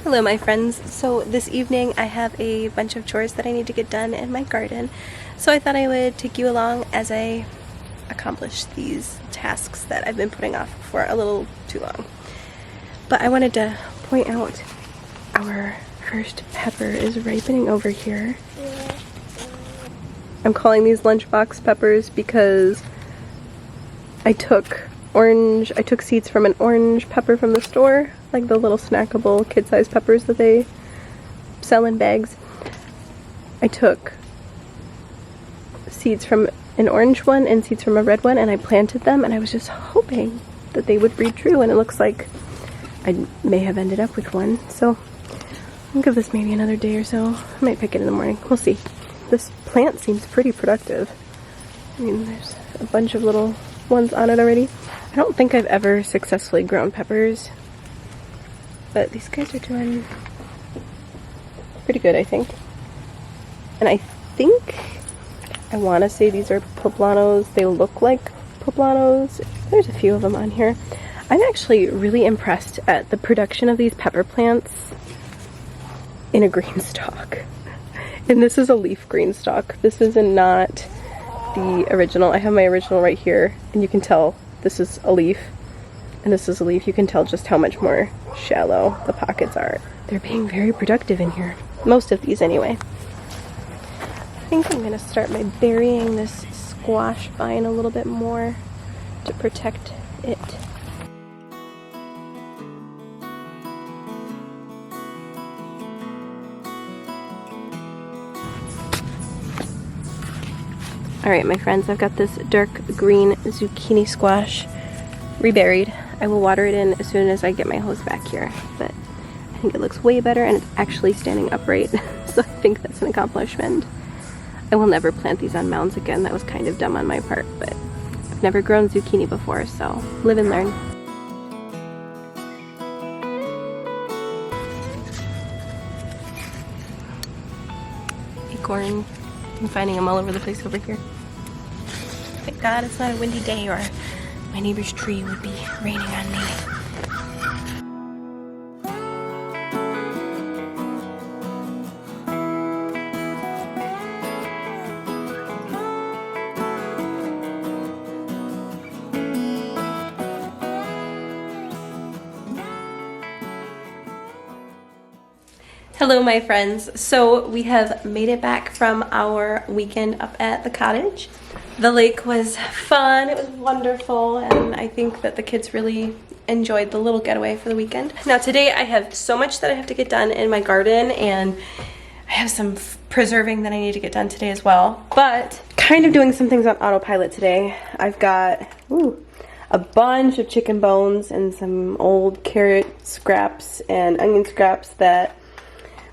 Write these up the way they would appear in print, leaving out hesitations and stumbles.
Hello my friends. So this evening I have a bunch of chores that I need to get done in my garden. So I thought I would take you along as I accomplish these tasks that I've been putting off for a little too long. But I wanted to point out our first pepper is ripening over here. I'm calling these lunchbox peppers because I took seeds from an orange pepper from the store, like the little snackable kid-sized peppers that they sell in bags. I took seeds from an orange one and seeds from a red one and I planted them, and I was just hoping that they would breed true, and it looks like I may have ended up with one. So I'll give this maybe another day or so. I might pick it in the morning. We'll see. This plant seems pretty productive. I mean, there's a bunch of little ones on it already. I don't think I've ever successfully grown peppers, but these guys are doing pretty good, I think. And I think, I want to say these are poblanos. They look like poblanos. There's a few of them on here. I'm actually really impressed at the production of these pepper plants in a green stalk. And this is a leaf green stalk. This is not the original. I have my original right here, and you can tell this is a leaf and this is a leaf. You can tell just how much more shallow the pockets are. They're being very productive in here. Most of these anyway. I think I'm gonna start by burying this squash vine a little bit more to protect it. Alright my friends, I've got this dark green zucchini squash reburied. I will water it in as soon as I get my hose back here, but I think it looks way better and it's actually standing upright, so I think that's an accomplishment. I will never plant these on mounds again. That was kind of dumb on my part, but I've never grown zucchini before, so live and learn. Acorn. I'm finding them all over the place over here. Thank God it's not a windy day or my neighbor's tree would be raining on me. Hello my friends. So we have made it back from our weekend up at the cottage. The lake was fun, it was wonderful, and I think that the kids really enjoyed the little getaway for the weekend. Now today I have so much that I have to get done in my garden, and I have some preserving that I need to get done today as well. But kind of doing some things on autopilot today. I've got a bunch of chicken bones and some old carrot scraps and onion scraps that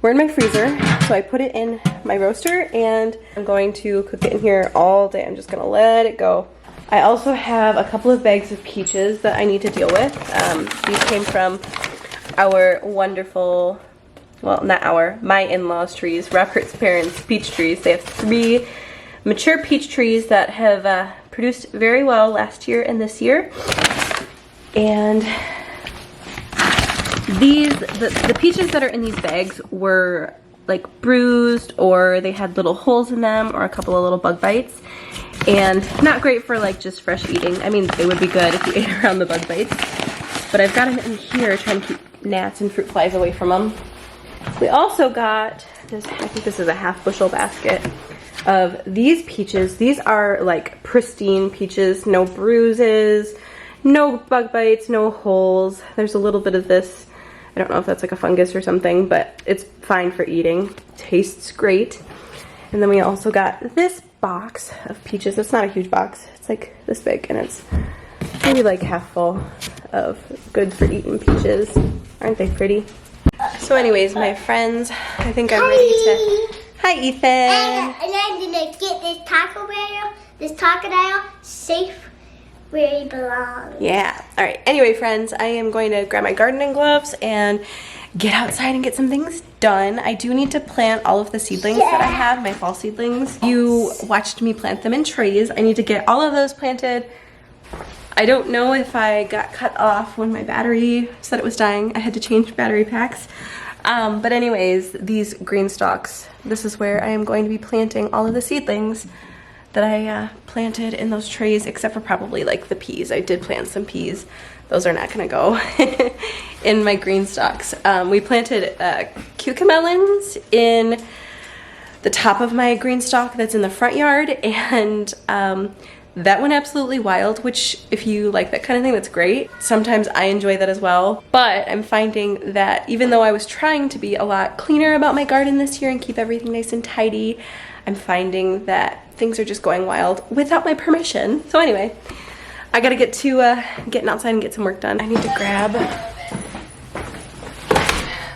were in my freezer, so I put it in my roaster and I'm going to cook it in here all day. I'm just gonna let it go. I also have a couple of bags of peaches that I need to deal with. These came from our wonderful, well, not our, my in-laws' trees, Robert's parents' peach trees. They have 3 mature peach trees that have produced very well last year and this year. And the peaches that are in these bags were like bruised, or they had little holes in them, or a couple of little bug bites, and not great for like just fresh eating. I mean, they would be good if you ate around the bug bites, but I've got them in here trying to keep gnats and fruit flies away from them. We also got this, I think this is a half bushel basket of these peaches. These are like pristine peaches, no bruises, no bug bites, no holes. There's a little bit of this, I don't know if that's like a fungus or something, but it's fine for eating. Tastes great. And then we also got this box of peaches. It's not a huge box. It's like this big, and it's maybe like half full of good for eating peaches. Aren't they pretty? So anyways, my friends, I think I'm ready to... Hi, Ethan. And I'm gonna get this taco barrel safe where it belongs. Yeah. All right. Anyway, friends, I am going to grab my gardening gloves and get outside and get some things done. I do need to plant all of the seedlings that I have, my fall seedlings. You watched me plant them in trays. I need to get all of those planted. I don't know if I got cut off when my battery said it was dying. I had to change battery packs. But anyways, these green stalks, this is where I am going to be planting all of the seedlings that I planted in those trays, except for probably like the peas. I did plant some peas. Those are not gonna go in my green stalks. We planted cucamelons in the top of my green stalk that's in the front yard, and that went absolutely wild, which if you like that kind of thing, that's great. Sometimes I enjoy that as well, but I'm finding that even though I was trying to be a lot cleaner about my garden this year and keep everything nice and tidy, I'm finding that things are just going wild without my permission. So anyway, I gotta get to getting outside and get some work done. I need to grab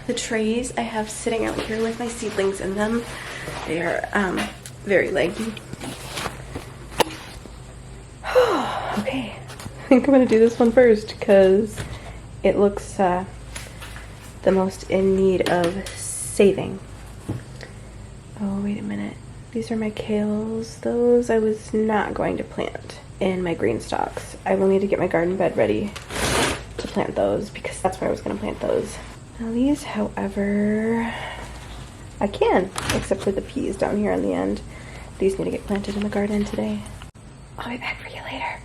the trays I have sitting out here with my seedlings in them. They are very leggy. Okay, I think I'm gonna do this one first because it looks the most in need of saving. Oh, wait a minute. These are my kales. Those I was not going to plant in my green stalks. I will need to get my garden bed ready to plant those because that's where I was gonna plant those. Now these, however, I can, except for the peas down here on the end. These need to get planted in the garden today. I'll be back for you later.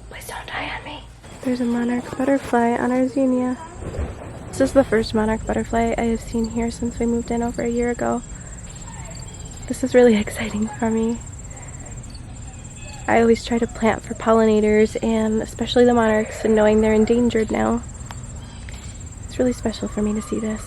Please don't die on me. There's a monarch butterfly on our zinnia. This is the first monarch butterfly I have seen here since we moved in over a year ago. This is really exciting for me. I always try to plant for pollinators, and especially the monarchs, and knowing they're endangered now, it's really special for me to see this.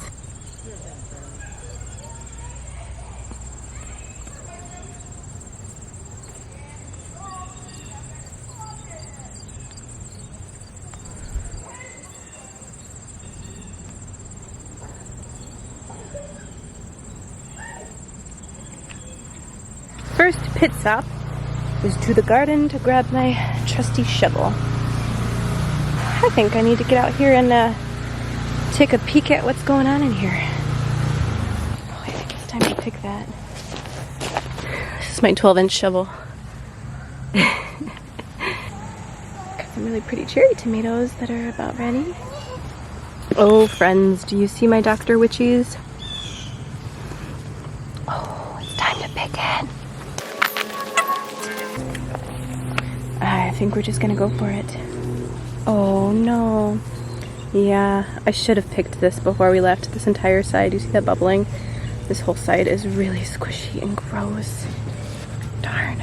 First pit stop was to the garden to grab my trusty shovel. I think I need to get out here and take a peek at what's going on in here. Oh, I think it's time to pick that. This is my 12-inch shovel. Got some really pretty cherry tomatoes that are about ready. Oh, friends, do you see my Dr. Witchies? Oh, it's time to pick it. I think we're just gonna go for it. Oh no. Yeah, I should have picked this before we left. This entire side, you see that bubbling? This whole side is really squishy and gross. Darn.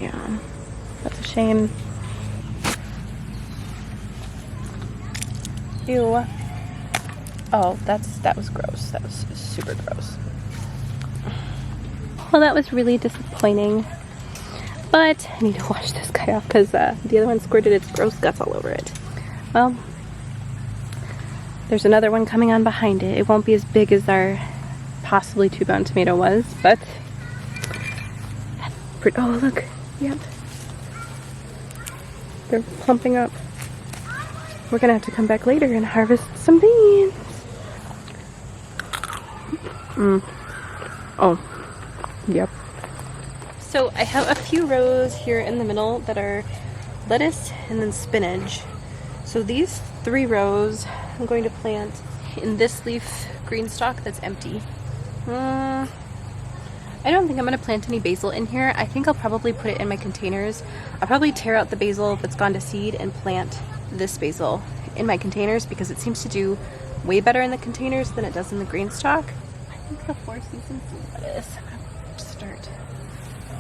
Yeah, that's a shame. Ew. Oh, that was gross. That was super gross. Well, that was really disappointing. But I need to wash this guy off because the other one squirted its gross guts all over it. Well, there's another one coming on behind it. It won't be as big as our possibly 2-pound tomato was, but oh look, yep. They're plumping up. We're gonna have to come back later and harvest some beans. Oh, yep. So I have a few rows here in the middle that are lettuce and then spinach. So these 3 rows I'm going to plant in this leaf green stalk that's empty. I don't think I'm going to plant any basil in here. I think I'll probably put it in my containers. I'll probably tear out the basil that's gone to seed and plant this basil in my containers because it seems to do way better in the containers than it does in the green stalk. I think the 4 seasons lettuce.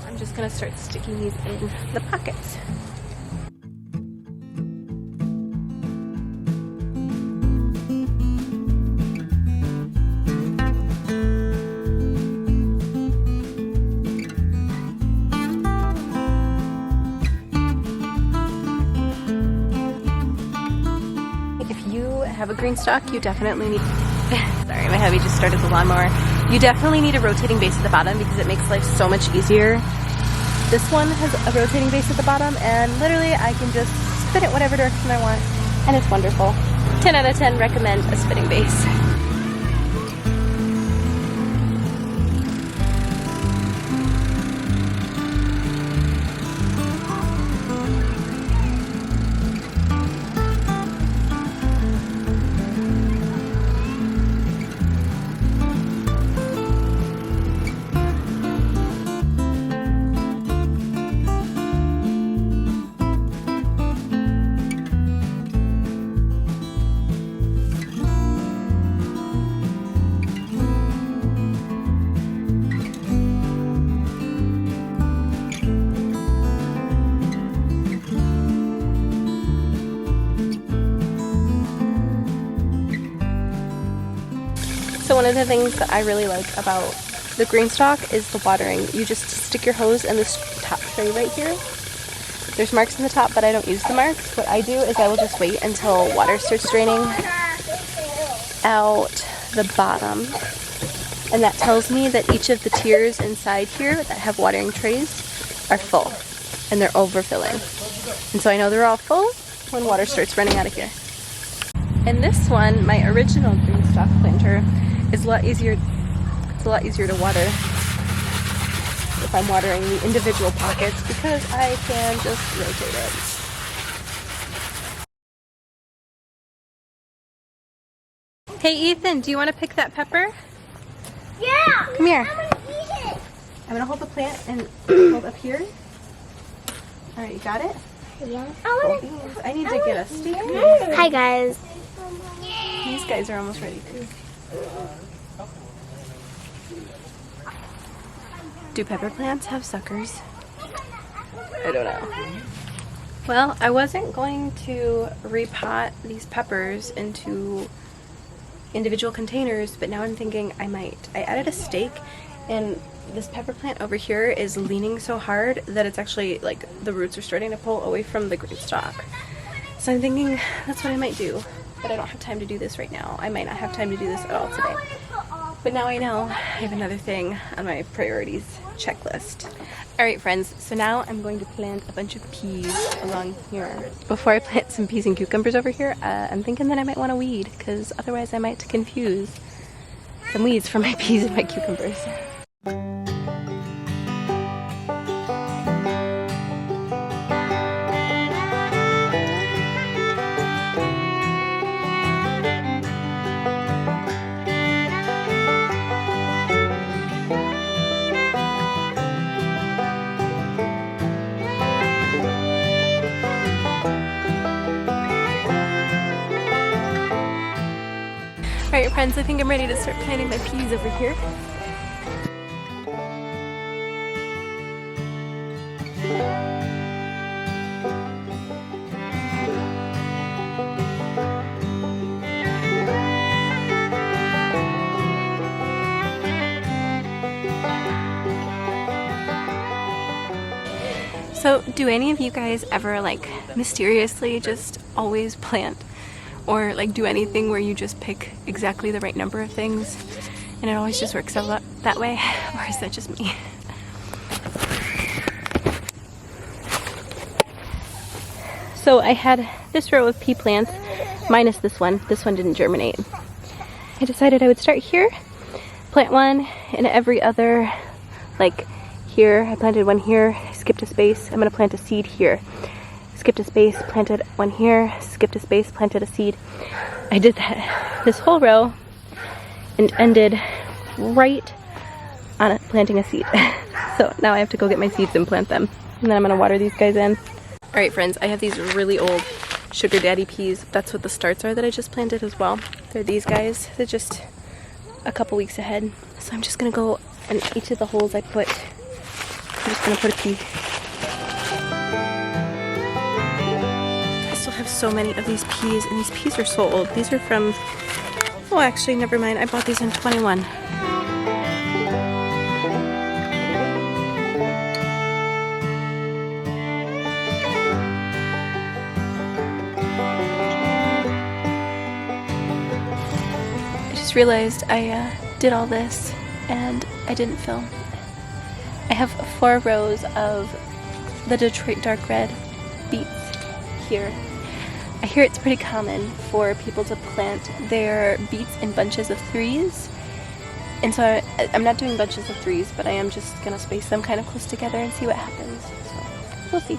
I'm just gonna start sticking these in the pockets. If you have a green stalk, you definitely need sorry, my hubby just started the lawnmower. You definitely need a rotating base at the bottom because it makes life so much easier. This one has a rotating base at the bottom, and literally I can just spin it whatever direction I want, and it's wonderful. 10 out of 10 recommend a spinning base. So one of the things that I really like about the green stalk is the watering. You just stick your hose in this top tray right here. There's marks in the top, but I don't use the marks. What I do is I will just wait until water starts draining out the bottom. And that tells me that each of the tiers inside here that have watering trays are full. And they're overfilling. And so I know they're all full when water starts running out of here. And this one, my original green stalk planter, is a lot easier. It's a lot easier to water if I'm watering the individual pockets because I can just rotate it. Hey Ethan, do you want to pick that pepper? Yeah! Come here. I'm gonna eat it! I'm gonna hold the plant and hold up here. Alright, you got it? Yeah. I need to get a stick. Hi guys. These guys are almost ready too. Do pepper plants have suckers? I don't know. Well, I wasn't going to repot these peppers into individual containers, but now I'm thinking I might. I added a stake and this pepper plant over here is leaning so hard that it's actually like the roots are starting to pull away from the green stalk. So I'm thinking that's what I might do, but I don't have time to do this right now. I might not have time to do this at all today. But now I know I have another thing on my priorities checklist. Alright friends, so now I'm going to plant a bunch of peas along here. Before I plant some peas and cucumbers over here, I'm thinking that I might want to weed, because otherwise I might confuse some weeds for my peas and my cucumbers. Alright friends, I think I'm ready to start planting my peas over here. So, do any of you guys ever like mysteriously just always plant? Or like do anything where you just pick exactly the right number of things and it always just works out that way? Or is that just me? So I had this row of pea plants minus this one. This one didn't germinate. I decided I would start here, plant one in every other, like here, I planted one here, skipped a space, I'm gonna plant a seed here. Skipped a space, planted one here, skipped a space, planted a seed. I did that this whole row and ended right on planting a seed. So now I have to go get my seeds and plant them. And then I'm gonna water these guys in. Alright friends, I have these really old Sugar Daddy peas. That's what the starts are that I just planted as well. They're these guys. They're just a couple weeks ahead. So I'm just gonna go in each of the holes I put. I'm just gonna put a pea. Have so many of these peas, and these peas are so old. These are from, oh actually never mind, I bought these in 21. I just realized I did all this and I didn't film. I have 4 rows of the Detroit dark red beets here. I hear it's pretty common for people to plant their beets in bunches of 3s. And so I'm not doing bunches of 3s, but I am just gonna space them kind of close together and see what happens. So we'll see.